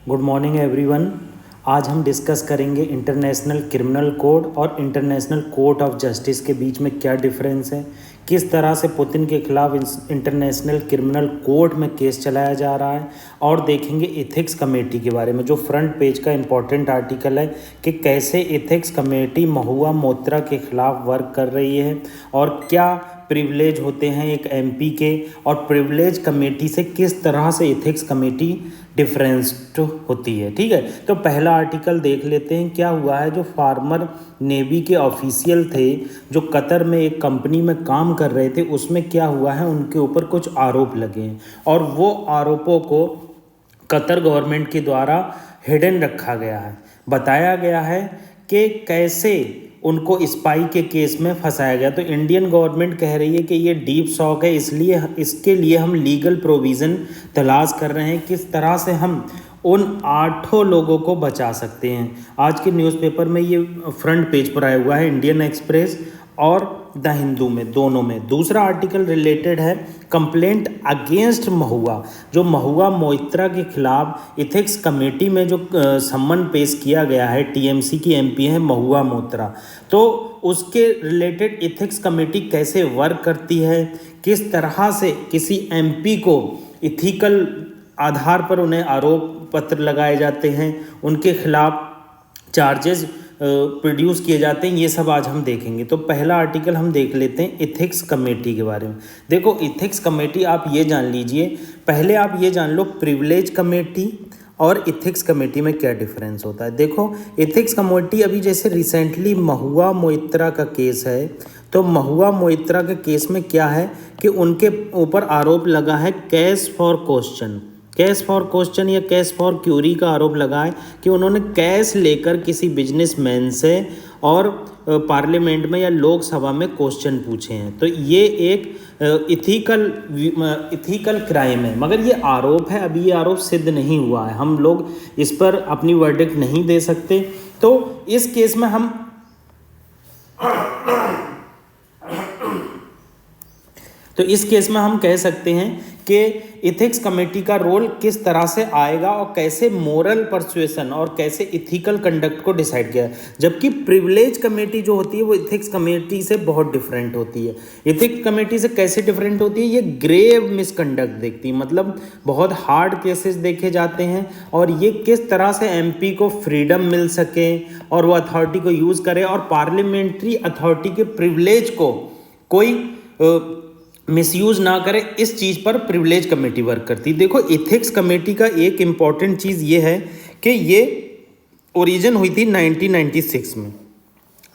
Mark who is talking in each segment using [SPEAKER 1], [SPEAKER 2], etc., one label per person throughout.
[SPEAKER 1] Good morning everyone. आज हम discuss करेंगे इंटरनेशनल क्रिमिनल कोड और इंटरनेशनल कोर्ट ऑफ जस्टिस के बीच में क्या डिफरेंस है, किस तरह से पुतिन के खिलाफ इंटरनेशनल क्रिमिनल कोर्ट में केस चलाया जा रहा है, और देखेंगे एथिक्स कमेटी के बारे में जो फ्रंट पेज का इम्पॉर्टेंट आर्टिकल है कि कैसे एथिक्स कमेटी महुआ मोइत्रा के खिलाफ वर्क कर रही है और क्या प्रिविलेज होते हैं एक एमपी के, और प्रिविलेज कमेटी से किस तरह से एथिक्स कमेटी डिफरेंस्ड होती है। ठीक है, तो पहला आर्टिकल देख लेते हैं। क्या हुआ है, जो फार्मर नेवी के ऑफिशियल थे जो कतर में एक कंपनी में काम कर रहे थे, उसमें क्या हुआ है, उनके ऊपर कुछ आरोप लगे हैं और वो आरोपों को कतर गवर्नमेंट के द्वारा हिडन रखा गया है। बताया गया है कि कैसे उनको स्पाई के केस में फंसाया गया। तो इंडियन गवर्नमेंट कह रही है कि ये डीप शॉक है, इसलिए इसके लिए हम लीगल प्रोविज़न तलाश कर रहे हैं किस तरह से हम उन 8 लोगों को बचा सकते हैं। आज के न्यूज़पेपर में ये फ्रंट पेज पर आया हुआ है, इंडियन एक्सप्रेस और द हिंदू में, दोनों में। दूसरा आर्टिकल रिलेटेड है कंप्लेंट अगेंस्ट महुआ, जो महुआ मोइत्रा के खिलाफ इथिक्स कमेटी में जो सम्मन पेश किया गया है। टीएमसी की एमपी है महुआ मोइत्रा, तो उसके रिलेटेड इथिक्स कमेटी कैसे वर्क करती है, किस तरह से किसी एमपी को इथिकल आधार पर उन्हें आरोप पत्र लगाए जाते हैं, उनके खिलाफ चार्जेस प्रोड्यूस किए जाते हैं, ये सब आज हम देखेंगे। तो पहला आर्टिकल हम देख लेते हैं इथिक्स कमेटी के बारे में। देखो, इथिक्स कमेटी आप ये जान लीजिए, पहले आप ये जान लो प्रिविलेज कमेटी और इथिक्स कमेटी में क्या डिफरेंस होता है। देखो, इथिक्स कमेटी अभी जैसे रिसेंटली महुआ मोइत्रा का केस है, तो महुआ मोइत्रा के केस में क्या है कि उनके ऊपर आरोप लगा है cash for question, cash for question या कैश फॉर क्यूरी का आरोप लगा है कि उन्होंने कैश लेकर किसी बिजनेसमैन से और पार्लियामेंट में या लोकसभा में क्वेश्चन पूछे हैं। तो ये एक इथिकल क्राइम है, मगर ये आरोप है, अभी ये आरोप सिद्ध नहीं हुआ है, हम लोग इस पर अपनी वर्डिक्ट नहीं दे सकते। तो इस केस में हम कह सकते हैं कि इथिक्स कमेटी का रोल किस तरह से आएगा और कैसे मोरल परसुएशन और कैसे इथिकल कंडक्ट को डिसाइड किया है। जबकि प्रिविलेज कमेटी जो होती है वो इथिक्स कमेटी से बहुत डिफरेंट होती है। इथिक्स कमेटी से कैसे डिफरेंट होती है, ये ग्रेव मिसकंडक्ट देखती है, मतलब बहुत हार्ड केसेस देखे जाते हैं और ये किस तरह से एमपी को फ्रीडम मिल सके और वो अथॉरिटी को यूज़ करे और पार्लियामेंट्री अथॉरिटी के प्रिविलेज को कोई मिसयूज़ ना करे, इस चीज़ पर प्रिविलेज कमेटी वर्क करती। देखो, एथिक्स कमेटी का एक इम्पॉर्टेंट चीज़ ये है कि ये ओरिजिन हुई थी 1996 में,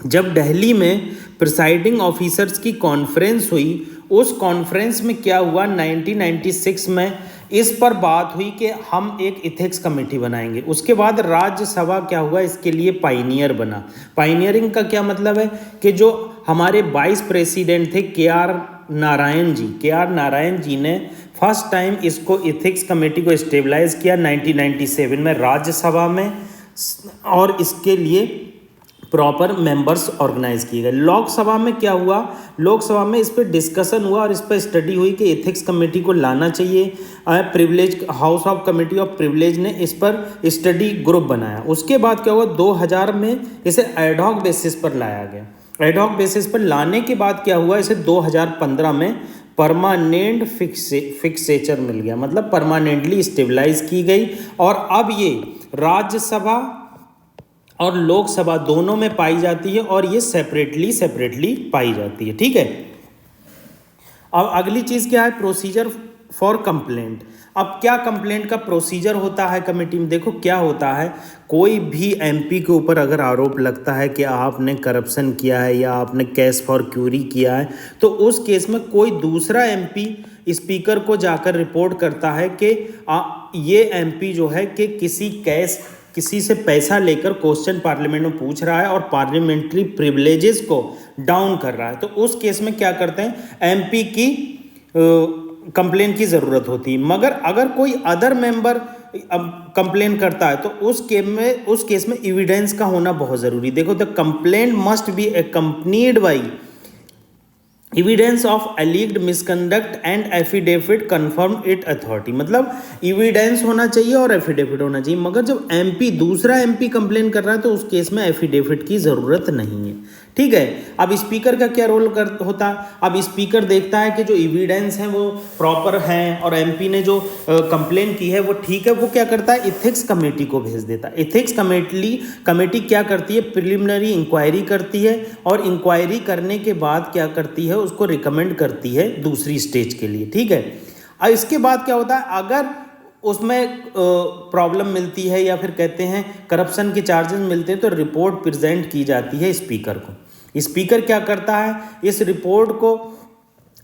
[SPEAKER 1] जब दिल्ली में प्रिसाइडिंग ऑफिसर्स की कॉन्फ्रेंस हुई। उस कॉन्फ्रेंस में क्या हुआ, 1996 में इस पर बात हुई कि हम एक इथिक्स कमेटी बनाएंगे। उसके बाद राज्यसभा क्या हुआ, इसके लिए पाइनियर बना। पाइनियरिंग का क्या मतलब है कि जो हमारे वाइस प्रेसिडेंट थे के आर नारायण जी ने फर्स्ट टाइम इसको इथिक्स कमेटी को स्टेबलाइज किया 1997 में राज्यसभा में, और इसके लिए प्रॉपर मेंबर्स ऑर्गेनाइज किए गए। लोकसभा में क्या हुआ, लोकसभा में इस पर डिस्कशन हुआ और इस पर स्टडी हुई कि एथिक्स कमेटी को लाना चाहिए। Privilege house of committee of privilege ने इस पर स्टडी ग्रुप बनाया। उसके बाद क्या हुआ, 2000 में इसे एडहॉक बेसिस पर लाया गया। एडहॉक बेसिस पर लाने के बाद क्या हुआ, इसे 2015 में परमानेंट फिक्सेचर मिल गया, मतलब परमानेंटली स्टेबलाइज की गई और अब ये राज्यसभा और लोकसभा दोनों में पाई जाती है और ये सेपरेटली पाई जाती है। ठीक है, अब अगली चीज़ क्या है, प्रोसीजर फॉर कंप्लेंट। अब क्या कंप्लेंट का प्रोसीजर होता है कमेटी में। देखो, क्या होता है, कोई भी एमपी के ऊपर अगर आरोप लगता है कि आपने करप्शन किया है या आपने कैश फॉर क्यूरी किया है, तो उस केस में कोई दूसरा एमपी स्पीकर को जाकर रिपोर्ट करता है कि ये एमपी जो है कि किसी से पैसा लेकर क्वेश्चन पार्लियामेंट में पूछ रहा है और पार्लियामेंट्री प्रिविलेजेस को डाउन कर रहा है। तो उस केस में क्या करते हैं, एमपी की कंप्लेन की ज़रूरत होती है। मगर अगर कोई अदर मेंबर कंप्लेन करता है तो उस केस में एविडेंस का होना बहुत ज़रूरी। देखो, the complaint must be accompanied by evidence of alleged misconduct and affidavit confirm it authority, मतलब एविडेंस होना चाहिए और एफिडेविट होना चाहिए, मगर जब एमपी दूसरा एमपी कंप्लेन कर रहा है तो उस केस में एफिडेविट की ज़रूरत नहीं है। ठीक है, अब स्पीकर का क्या रोल होता है? अब स्पीकर देखता है कि जो एविडेंस हैं वो प्रॉपर हैं और एमपी ने जो कंप्लेन की है वो ठीक है, वो क्या करता है, इथिक्स कमेटी को भेज देता है। इथिक्स कमेटी क्या करती है, प्रिलिमिनरी इंक्वायरी करती है और इंक्वायरी करने के बाद क्या करती है, उसको रिकमेंड करती है दूसरी स्टेज के लिए। ठीक है, और इसके बाद क्या होता है, अगर उसमें प्रॉब्लम मिलती है या फिर कहते हैं करप्शन के चार्जेस मिलते हैं तो रिपोर्ट प्रेजेंट की जाती है स्पीकर को। स्पीकर क्या करता है, इस रिपोर्ट को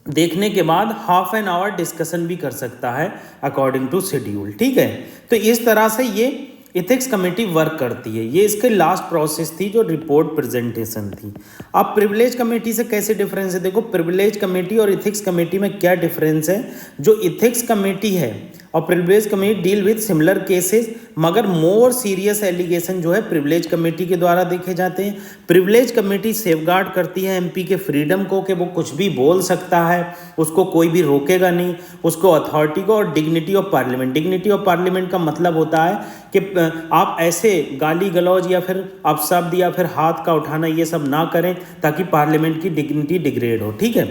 [SPEAKER 1] देखने के बाद हाफ एन आवर डिस्कशन भी कर सकता है अकॉर्डिंग टू शेड्यूल। ठीक है, तो इस तरह से ये इथिक्स कमेटी वर्क करती है। ये इसके लास्ट प्रोसेस थी जो रिपोर्ट प्रेजेंटेशन थी। अब प्रिविलेज कमेटी से कैसे डिफरेंस है, देखो प्रिविलेज कमेटी और इथिक्स कमेटी में क्या डिफरेंस है। जो इथिक्स कमेटी है और privilege committee deal with similar cases, मगर मोर सीरियस एलिगेशन जो है प्रिविलेज कमेटी के द्वारा देखे जाते हैं। प्रिविलेज कमेटी सेफगार्ड करती है एमपी के फ्रीडम को कि वो कुछ भी बोल सकता है, उसको कोई भी रोकेगा नहीं, उसको अथॉरिटी को, और dignity of parliament. Dignity of parliament का मतलब होता है कि आप ऐसे गाली गलौज या फिर अपशब्द या फिर हाथ का उठाना ये सब ना करें ताकि पार्लियामेंट की डिग्निटी डिग्रेड हो। ठीक है,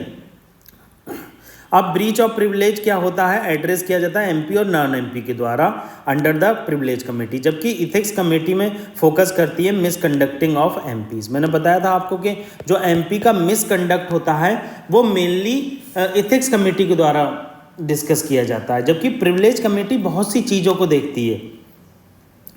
[SPEAKER 1] अब ब्रीच ऑफ प्रिविलेज क्या होता है, एड्रेस किया जाता है एमपी और नॉन एमपी के द्वारा अंडर द प्रिविलेज कमेटी, जबकि इथिक्स कमेटी में फोकस करती है मिसकंडक्टिंग ऑफ एमपीज। मैंने बताया था आपको कि जो एमपी का मिसकंडक्ट होता है वो मेनली इथिक्स कमेटी के द्वारा डिस्कस किया जाता है, जबकि प्रिविलेज कमेटी बहुत सी चीज़ों को देखती है।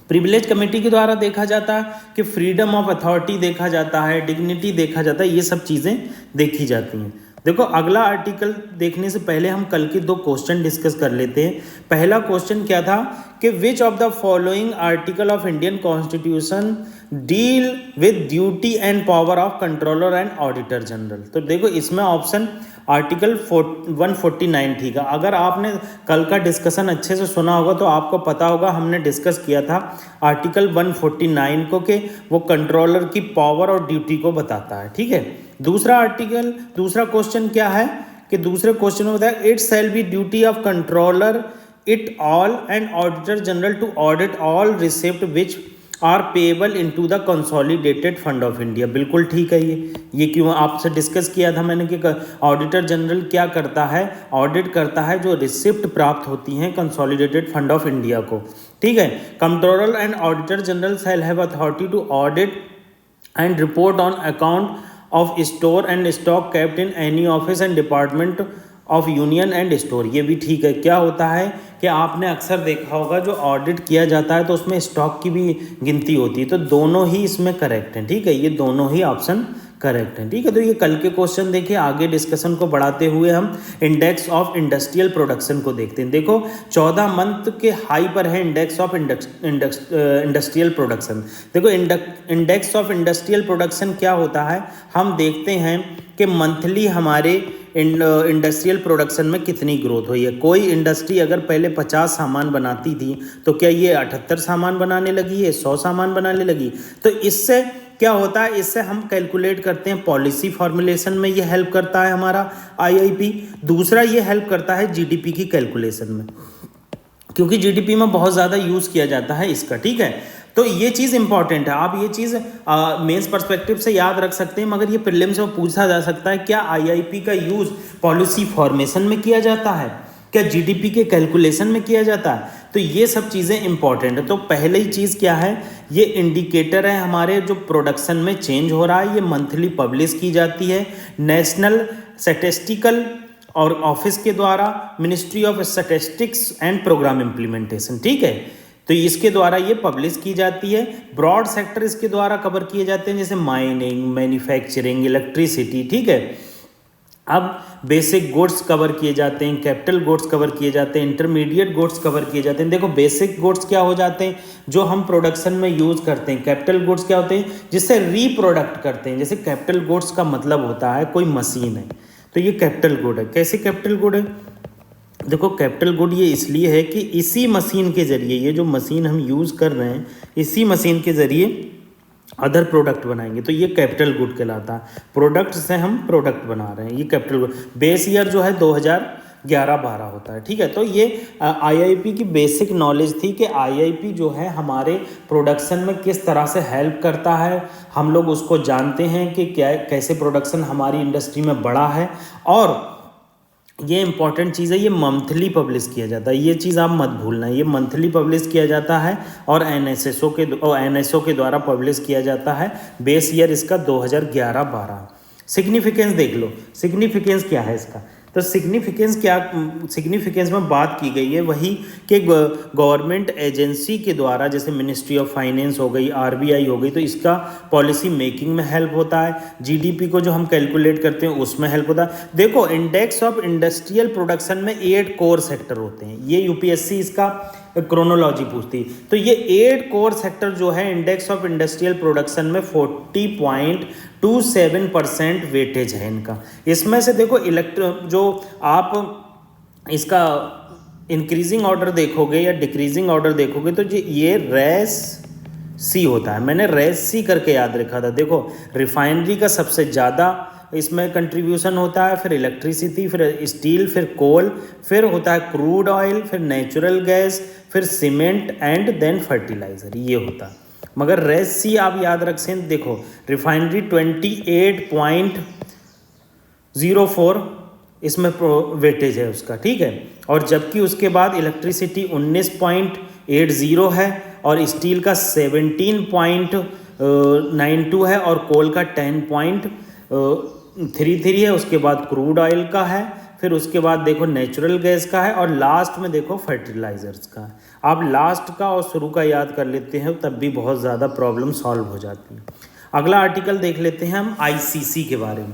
[SPEAKER 1] प्रिविलेज कमेटी के द्वारा देखा जाता है कि फ्रीडम ऑफ अथॉरिटी देखा जाता है, डिग्निटी देखा जाता है, ये सब चीज़ें देखी जाती हैं। देखो अगला आर्टिकल देखने से पहले हम कल के 2 क्वेश्चन डिस्कस कर लेते हैं। पहला क्वेश्चन क्या था कि which of the following article of Indian constitution deal with duty and power of controller and auditor general. तो देखो इसमें ऑप्शन आर्टिकल 149 ठीक है। अगर आपने कल का डिस्कशन अच्छे से सुना होगा तो आपको पता होगा हमने डिस्कस किया था आर्टिकल 149 को कि वो कंट्रोलर की पावर और ड्यूटी को बताता है। ठीक है, दूसरा क्वेश्चन क्या है कि दूसरे क्वेश्चन में बताया it shall be duty of controller it all and auditor general to audit all receipt which are payable into the consolidated fund of India. बिल्कुल ठीक है, ये क्यों आपसे डिस्कस किया था मैंने कि ऑडिटर जनरल क्या करता है, ऑडिट करता है जो रिसिप्ट प्राप्त होती हैं कंसोलिडेटेड फंड ऑफ इंडिया को। ठीक है, controller and auditor general shall have authority to audit and report on account of store and stock kept in any office and department of union and store. ये भी ठीक है। क्या होता है कि आपने अक्सर देखा होगा जो ऑडिट किया जाता है तो उसमें स्टॉक की भी गिनती होती है, तो दोनों ही इसमें करेक्ट हैं। ठीक है, ये दोनों ही ऑप्शन करेक्ट हैं। ठीक है, तो ये कल के क्वेश्चन देखिए। आगे डिस्कशन को बढ़ाते हुए हम इंडेक्स ऑफ इंडस्ट्रियल प्रोडक्शन को देखते हैं। देखो 14 मंथ के हाई पर है इंडेक्स ऑफ इंडस्ट्रियल प्रोडक्शन। देखो इंडेक्स ऑफ इंडस्ट्रियल प्रोडक्शन क्या होता है, हम देखते हैं कि मंथली हमारे इंडस्ट्रियल प्रोडक्शन में कितनी ग्रोथ हुई है। कोई इंडस्ट्री अगर पहले 50 सामान बनाती थी तो क्या ये 78 सामान बनाने लगी है, 100 सामान बनाने लगी। तो इससे क्या होता है, इससे हम कैलकुलेट करते हैं पॉलिसी फॉर्मुलेशन में ये हेल्प करता है हमारा आईआईपी। दूसरा ये हेल्प करता है जीडीपी की कैलकुलेशन में, क्योंकि जीडीपी में बहुत ज़्यादा यूज़ किया जाता है इसका। ठीक है, तो ये चीज़ इंपॉर्टेंट है। आप ये चीज़ मेंस पर्सपेक्टिव से याद रख सकते हैं, मगर ये प्रीलिम्स में पूछा जा सकता है क्या आईआईपी का यूज़ पॉलिसी फॉर्मेशन में किया जाता है, क्या जीडीपी के कैलकुलेशन में किया जाता है। तो ये सब चीज़ें इंपॉर्टेंट है। तो पहले ही चीज़ क्या है, ये इंडिकेटर है हमारे जो प्रोडक्शन में चेंज हो रहा है, ये मंथली पब्लिश की जाती है नेशनल स्टैटिस्टिकल और ऑफिस के द्वारा, ministry of statistics and programme implementation. ठीक है, तो इसके द्वारा ये पब्लिश की जाती है। ब्रॉड सेक्टर इसके द्वारा कवर किए जाते हैं जैसे माइनिंग, मैन्युफैक्चरिंग, इलेक्ट्रिसिटी। ठीक है, अब बेसिक गुड्स कवर किए जाते हैं, कैपिटल गुड्स कवर किए जाते हैं, इंटरमीडिएट गुड्स कवर किए जाते हैं। देखो बेसिक गुड्स क्या हो जाते हैं जो हम प्रोडक्शन में यूज़ करते हैं। कैपिटल गुड्स क्या होते हैं जिससे रीप्रोडक्ट करते हैं। जैसे कैपिटल गुड्स का मतलब होता है कोई मशीन है तो ये कैपिटल गुड है। कैसे कैपिटल गुड है, देखो कैपिटल गुड ये इसलिए है कि इसी मशीन के ज़रिए, ये जो मशीन हम यूज़ कर रहे हैं इसी मशीन के ज़रिए अदर प्रोडक्ट बनाएंगे तो ये कैपिटल गुड कहलाता है। प्रोडक्ट से हम प्रोडक्ट बना रहे हैं, ये कैपिटल गुड। बेस ईयर जो है 2011-12 होता है, ठीक है। तो ये आईआईपी की बेसिक नॉलेज थी कि आईआईपी जो है हमारे प्रोडक्शन में किस तरह से हेल्प करता है, हम लोग उसको जानते हैं कि क्या कैसे प्रोडक्शन हमारी इंडस्ट्री में बढ़ा है। और ये इंपॉर्टेंट चीज़ है, ये मंथली पब्लिश किया जाता है, ये चीज़ आप मत भूलना, ये मंथली पब्लिश किया जाता है और एनएसओ के द्वारा पब्लिश किया जाता है। बेस ईयर इसका 2011-12। सिग्निफिकेंस देख लो, सिग्निफिकेंस क्या है इसका। तो सिग्निफिकेंस में बात की गई है वही कि गवर्नमेंट एजेंसी के द्वारा, जैसे मिनिस्ट्री ऑफ फाइनेंस हो गई, आरबीआई हो गई, तो इसका पॉलिसी मेकिंग में हेल्प होता है। जीडीपी को जो हम कैलकुलेट करते हैं उसमें हेल्प होता है। देखो, इंडेक्स ऑफ इंडस्ट्रियल प्रोडक्शन में 8 कोर सेक्टर होते हैं, ये यूपीएससी इसका क्रोनोलॉजी पूछती। तो ये 8 कोर सेक्टर जो है इंडेक्स ऑफ इंडस्ट्रियल प्रोडक्शन में 40.27% वेटेज है इनका। इसमें से देखो जो आप इसका इंक्रीजिंग ऑर्डर देखोगे या डिक्रीजिंग ऑर्डर देखोगे तो ये रेस सी होता है। मैंने रेस सी करके याद रखा था। देखो, रिफाइनरी का सबसे ज़्यादा इसमें कंट्रीब्यूशन होता है, फिर इलेक्ट्रिसिटी, फिर स्टील, फिर कोल, फिर होता है क्रूड ऑयल, फिर नेचुरल गैस, फिर सीमेंट एंड देन फर्टिलाइज़र, ये होता है। मगर रेस सी आप याद रख सें। देखो, रिफाइनरी 28.04 इसमें वेटेज है उसका, ठीक है। और जबकि उसके बाद इलेक्ट्रिसिटी 19.80 है और स्टील का 17.92 है और कोल का 10.33 है। उसके बाद क्रूड ऑयल का है, फिर उसके बाद देखो नेचुरल गैस का है और लास्ट में देखो फर्टिलाइजर्स का है। आप लास्ट का और शुरू का याद कर लेते हैं तब भी बहुत ज़्यादा प्रॉब्लम सॉल्व हो जाती है। अगला आर्टिकल देख लेते हैं हम आईसीसी के बारे में,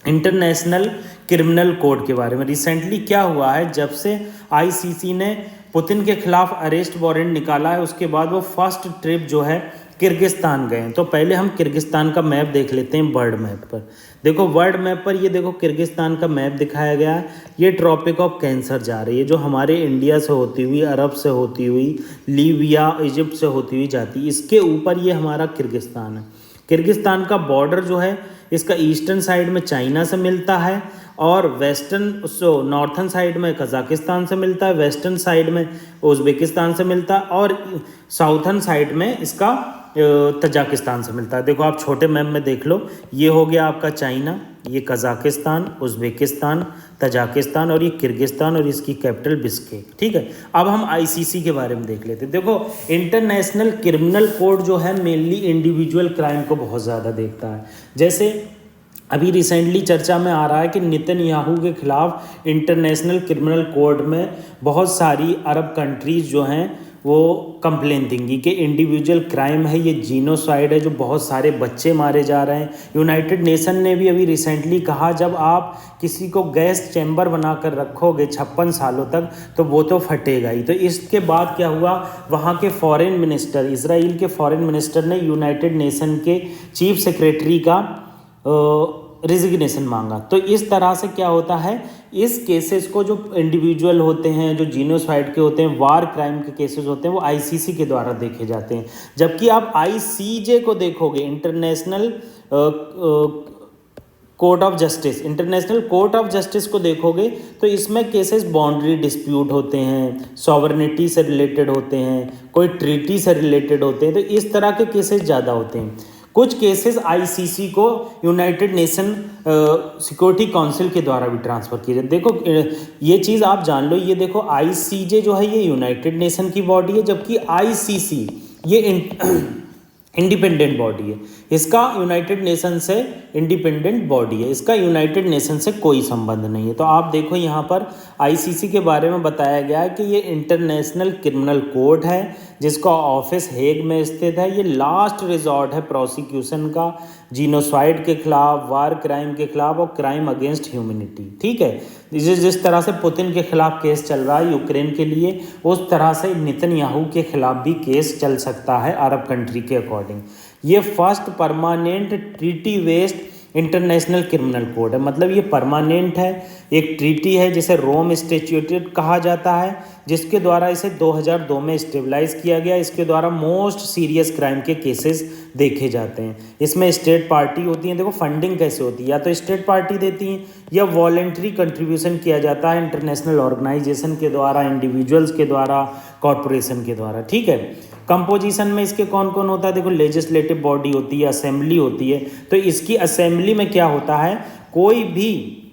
[SPEAKER 1] इंटरनेशनल क्रिमिनल कोड के बारे में। रिसेंटली क्या हुआ है, जब से आईसीसी ने पुतिन के खिलाफ अरेस्ट वारंट निकाला है उसके बाद वो फर्स्ट ट्रिप जो है किर्गिस्तान गए हैं। तो पहले हम किर्गिस्तान का मैप देख लेते हैं वर्ल्ड मैप पर। देखो, वर्ल्ड मैप पर ये देखो किर्गिस्तान का मैप दिखाया गया है। ये ट्रॉपिक ऑफ कैंसर जा रही है जो हमारे इंडिया से होती हुई, अरब से होती हुई, लीबिया, इजिप्ट से होती हुई जाती है। इसके ऊपर ये हमारा किर्गिस्तान है। किर्गिस्तान का बॉर्डर जो है इसका ईस्टर्न साइड में चाइना से मिलता है और नॉर्थन साइड में कजाकिस्तान से मिलता है, वेस्टर्न साइड में उज़्बेकिस्तान से मिलता है और साउथर्न साइड में इसका तजाकिस्तान से मिलता है। देखो, आप छोटे मैप में देख लो, ये हो गया आपका चाइना, ये कजाकिस्तान, उज़्बेकिस्तान, तजाकिस्तान और ये किर्गिस्तान और इसकी कैपिटल बिश्केक, ठीक है। अब हम आईसीसी के बारे में देख लेते हैं। देखो, इंटरनेशनल क्रिमिनल कोड जो है मेनली इंडिविजुअल क्राइम को बहुत ज़्यादा देखता है। जैसे अभी रिसेंटली चर्चा में आ रहा है कि नेतन्याहू के खिलाफ इंटरनेशनल क्रिमिनल कोड में बहुत सारी अरब कंट्रीज़ जो हैं वो कंप्लेन देंगी कि इंडिविजुअल क्राइम है, ये जीनोसाइड है, जो बहुत सारे बच्चे मारे जा रहे हैं। यूनाइटेड नेशन ने भी अभी रिसेंटली कहा, जब आप किसी को गैस चैम्बर बनाकर रखोगे 56 सालों तक तो वो तो फटेगा ही। तो इसके बाद क्या हुआ, वहाँ के फॉरेन मिनिस्टर, इजराइल के फॉरेन मिनिस्टर ने यूनाइटेड नेशन के चीफ सेक्रेटरी का रिजिग्नेशन मांगा। तो इस तरह से क्या होता है, इस केसेस को जो इंडिविजुअल होते हैं, जो जीनोसाइड के होते हैं, वार क्राइम के केसेस होते हैं, वो आईसीसी के द्वारा देखे जाते हैं। जबकि आप आईसीजे को देखोगे, international court of justice, international court of justice को देखोगे तो इसमें केसेस बाउंड्री डिस्प्यूट होते हैं, सॉवरेनिटी से रिलेटेड होते हैं, कोई ट्रीटी से रिलेटेड होते हैं। तो इस तरह के केसेस ज़्यादा होते हैं। कुछ केसेस आईसीसी को यूनाइटेड नेशन सिक्योरिटी काउंसिल के द्वारा भी ट्रांसफ़र किए जाते। देखो, ये चीज़ आप जान लो, ये देखो आईसीजे जो है ये यूनाइटेड नेशन की बॉडी है, जबकि आईसीसी ये इंडिपेंडेंट बॉडी है। इसका यूनाइटेड नेशन से इंडिपेंडेंट बॉडी है, इसका यूनाइटेड नेशन से कोई संबंध नहीं है। तो आप देखो, यहाँ पर आईसीसी के बारे में बताया गया है कि ये इंटरनेशनल क्रिमिनल कोर्ट है जिसका ऑफिस हेग में स्थित है। ये लास्ट रिजॉर्ट है प्रोसिक्यूशन का, जीनोसाइड के खिलाफ, वार क्राइम के खिलाफ और क्राइम अगेंस्ट ह्यूमैनिटी, ठीक है। जिस तरह से पुतिन के खिलाफ केस चल रहा है यूक्रेन के लिए, उस तरह से नेतन्याहू के खिलाफ भी केस चल सकता है अरब कंट्री के अकॉर्डिंग। ये first permanent treaty based international criminal code है, मतलब ये परमानेंट है, एक ट्रीटी है जिसे रोम स्टैट्यूट कहा जाता है, जिसके द्वारा इसे 2002 में स्टेबलाइज किया गया। इसके द्वारा मोस्ट सीरियस क्राइम के केसेस देखे जाते हैं। इसमें स्टेट पार्टी होती हैं। देखो फंडिंग कैसे होती है, या तो स्टेट पार्टी देती हैं या वॉलेंट्री कंट्रीब्यूशन किया जाता है इंटरनेशनल ऑर्गेनाइजेशन के द्वारा, इंडिविजुअल्स के द्वारा, कॉरपोरेशन के द्वारा, ठीक है। कंपोजिशन में इसके कौन कौन होता है, देखो लेजिस्लेटिव बॉडी होती है, असेंबली होती है। तो इसकी असेंबली में क्या होता है, कोई भी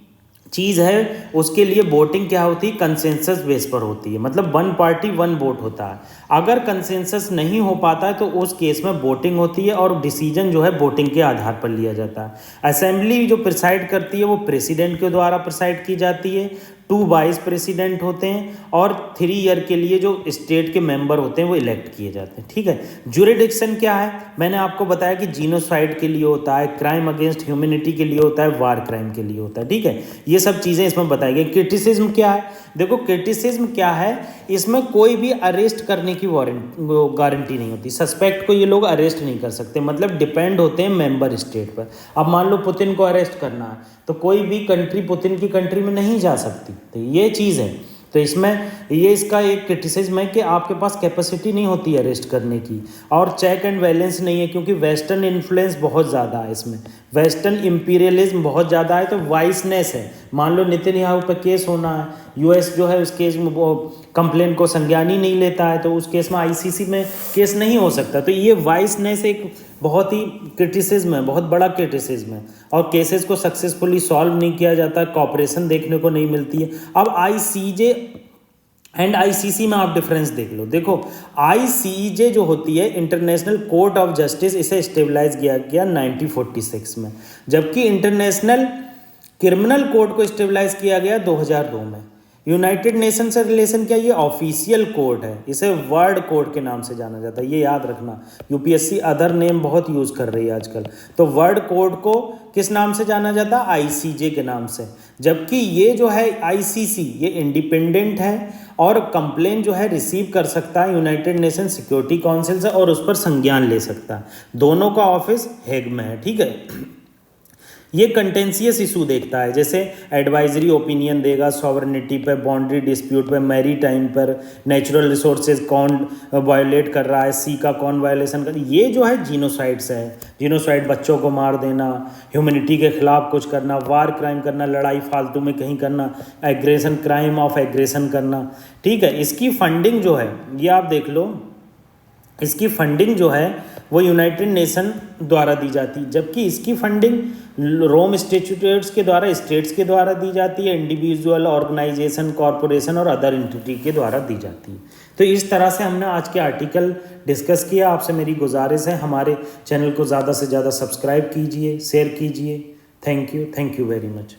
[SPEAKER 1] चीज़ है उसके लिए वोटिंग क्या होती है, कंसेंसस बेस पर होती है, मतलब वन पार्टी वन वोट होता है। अगर कंसेंसस नहीं हो पाता है तो उस केस में वोटिंग होती है और डिसीजन जो है वोटिंग के आधार पर लिया जाता है। असेंबली जो प्रिसाइड करती है वो प्रेसिडेंट के द्वारा प्रिसाइड की जाती है। 2 वाइस प्रेसिडेंट होते हैं और 3 ईयर के लिए जो स्टेट के मेंबर होते हैं वो इलेक्ट किए जाते हैं, ठीक है। ज्यूरिडिक्शन क्या है, मैंने आपको बताया कि जीनोसाइड के लिए होता है, क्राइम अगेंस्ट ह्यूमैनिटी के लिए होता है, वार क्राइम के लिए होता है, ठीक है। ये सब चीज़ें इसमें बताई गई। क्रिटिसिज्म क्या है, देखो क्रिटिसिज्म क्या है, इसमें कोई भी अरेस्ट करने की गारंटी नहीं होती। सस्पेक्ट को ये लोग अरेस्ट नहीं कर सकते, मतलब डिपेंड होते हैं मेंबर स्टेट पर। अब मान लो पुतिन को अरेस्ट करना है तो कोई भी कंट्री पुतिन की कंट्री में नहीं जा सकती, तो ये चीज़ है। तो इसमें ये इसका एक क्रिटिसिज्म है कि आपके पास कैपेसिटी नहीं होती अरेस्ट करने की, और चेक एंड बैलेंस नहीं है क्योंकि वेस्टर्न इन्फ्लुएंस बहुत ज़्यादा है इसमें, वेस्टर्न इंपीरियलिज्म बहुत ज़्यादा है। तो वाइसनेस है, मान लो नेतन्याहू पे केस होना है, यूएस जो है उस केस में वो कंप्लेन को संज्ञान ही नहीं लेता है, तो उस केस में आईसीसी में केस नहीं हो सकता। तो ये वाइसनेस एक बहुत ही क्रिटिसिज्म है, बहुत बड़ा क्रिटिसिज्म है, और केसेस को सक्सेसफुली सॉल्व नहीं किया जाता, कॉपरेशन देखने को नहीं मिलती है। अब आईसीजे एंड आईसीसी में आप डिफरेंस देख लो। देखो आईसीजे जो होती है इंटरनेशनल कोर्ट ऑफ जस्टिस, इसे स्टेबलाइज किया गया 1946 में, जबकि इंटरनेशनल क्रिमिनल कोर्ट को स्टेबलाइज किया गया 2002 में। यूनाइटेड नेशन से रिलेशन क्या, ये ऑफिशियल कोर्ट है, इसे वर्ल्ड कोर्ट के नाम से जाना जाता है, ये याद रखना। यूपीएससी अदर नेम बहुत यूज़ कर रही है आजकल। तो वर्ल्ड कोर्ट को किस नाम से जाना जाता है, आईसीजे के नाम से। जबकि ये जो है आईसीसी, ये इंडिपेंडेंट है और कंप्लेन जो है रिसीव कर सकता है यूनाइटेड नेशन सिक्योरिटी काउंसिल से और उस पर संज्ञान ले सकता है। दोनों का ऑफिस हेग में है, ठीक है। ये कंटेंशियस इशू देखता है, जैसे एडवाइजरी ओपिनियन देगा सॉवरेनिटी पे, बाउंड्री डिस्प्यूट पे, मैरी टाइम पर, नेचुरल रिसोर्सेज कौन वायोलेट कर रहा है, सी का कौन वायोलेशन कर, ये जो है जीनोसाइड से है। जीनोसाइड बच्चों को मार देना, ह्यूमैनिटी के खिलाफ कुछ करना, वार क्राइम करना, लड़ाई फालतू में कहीं करना, एग्रेशन, क्राइम ऑफ एग्रेशन करना, ठीक है। इसकी फंडिंग जो है ये आप देख लो, इसकी फंडिंग जो है वो यूनाइटेड नेशन द्वारा दी जाती है, जबकि इसकी फंडिंग रोम स्टैट्यूट्स के द्वारा, स्टेट्स के द्वारा दी जाती है, इंडिविजुअल, ऑर्गेनाइजेशन, कॉरपोरेशन और अदर एंटिटी के द्वारा दी जाती है। तो इस तरह से हमने आज के आर्टिकल डिस्कस किया। आपसे मेरी गुजारिश है हमारे चैनल को ज़्यादा से ज़्यादा सब्सक्राइब कीजिए, शेयर कीजिए। Thank you very much.